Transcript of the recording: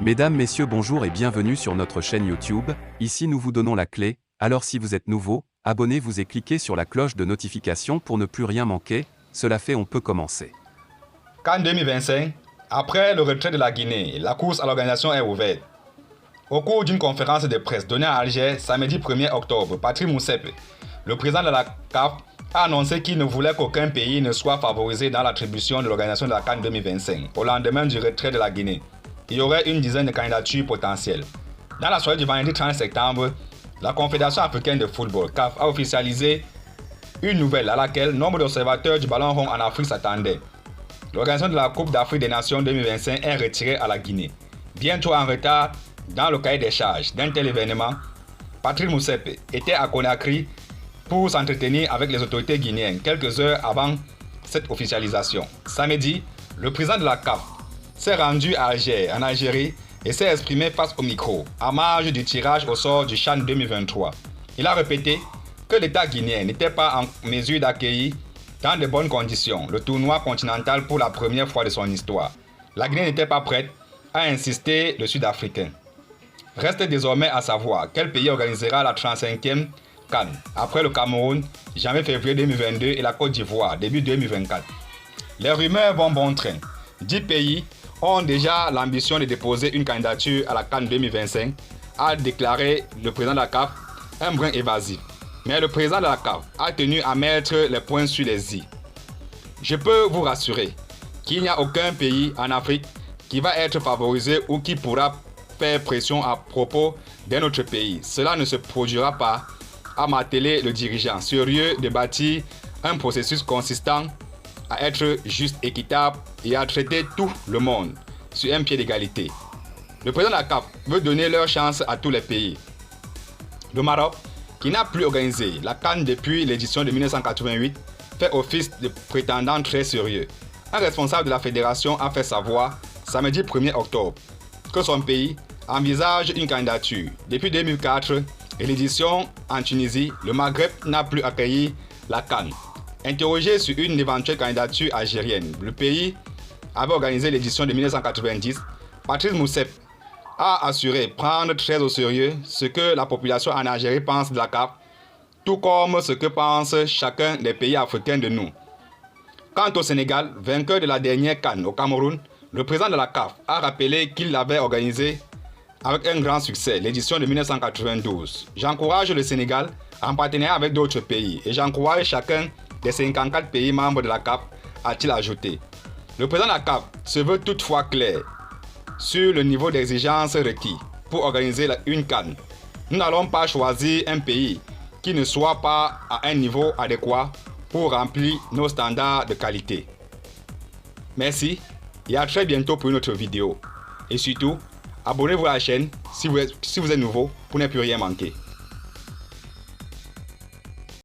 Mesdames, Messieurs, bonjour et bienvenue sur notre chaîne YouTube. Ici nous vous donnons la clé, alors si vous êtes nouveau, abonnez-vous et cliquez sur la cloche de notification pour ne plus rien manquer. Cela fait, on peut commencer. CAN 2025, après le retrait de la Guinée, la course à l'organisation est ouverte. Au cours d'une conférence de presse donnée à Alger samedi 1er octobre, Patrice Motsepe, le président de la CAF, a annoncé qu'il ne voulait qu'aucun pays ne soit favorisé dans l'attribution de l'organisation de la CAN 2025 au lendemain du retrait de la Guinée. Il y aurait une dizaine de candidatures potentielles. Dans la soirée du vendredi 30 septembre, la Confédération africaine de football, CAF, a officialisé une nouvelle à laquelle nombre d'observateurs du ballon rond en Afrique s'attendaient. L'organisation de la Coupe d'Afrique des Nations 2025 est retirée à la Guinée. Bien trop en retard dans le cahier des charges d'un tel événement, Patrice Motsepe était à Conakry pour s'entretenir avec les autorités guinéennes quelques heures avant cette officialisation. Samedi, le président de la CAF s'est rendu à Alger, en Algérie, et s'est exprimé face au micro, à marge du tirage au sort du CHAN 2023. Il a répété que l'État guinéen n'était pas en mesure d'accueillir dans de bonnes conditions le tournoi continental pour la première fois de son histoire. La Guinée n'était pas prête, a insisté le Sud-Africain. Reste désormais à savoir quel pays organisera la 35e CAN après le Cameroun, janvier-février 2022 et la Côte d'Ivoire, début 2024. Les rumeurs vont bon train. 10 pays ont déjà l'ambition de déposer une candidature à la CAN 2025, a déclaré le président de la CAF, un brin évasif. Mais le président de la CAF a tenu à mettre les points sur les i. Je peux vous rassurer qu'il n'y a aucun pays en Afrique qui va être favorisé ou qui pourra faire pression à propos d'un autre pays. Cela ne se produira pas, a martelé le dirigeant, sérieux de bâtir un processus consistant à être juste, équitable et à traiter tout le monde sur un pied d'égalité. Le président de la CAF veut donner leur chance à tous les pays. Le Maroc, qui n'a plus organisé la CAN depuis l'édition de 1988, fait office de prétendant très sérieux. Un responsable de la fédération a fait savoir, samedi 1er octobre, que son pays envisage une candidature. Depuis 2004 et l'édition en Tunisie, le Maghreb n'a plus accueilli la CAN. Interrogé sur une éventuelle candidature algérienne, le pays avait organisé l'édition de 1990. Patrice Motsepe a assuré prendre très au sérieux ce que la population en Algérie pense de la CAF, tout comme ce que pense chacun des pays africains de nous. Quant au Sénégal, vainqueur de la dernière CAN au Cameroun, le président de la CAF a rappelé qu'il avait organisé avec un grand succès l'édition de 1992. J'encourage le Sénégal en partenariat avec d'autres pays et j'encourage chacun des 54 pays membres de la CAF, a-t-il ajouté. Le président de la CAF se veut toutefois clair sur le niveau d'exigence requis pour organiser une CAN. Nous n'allons pas choisir un pays qui ne soit pas à un niveau adéquat pour remplir nos standards de qualité. Merci et à très bientôt pour une autre vidéo. Et surtout, abonnez-vous à la chaîne si vous êtes nouveau pour ne plus rien manquer.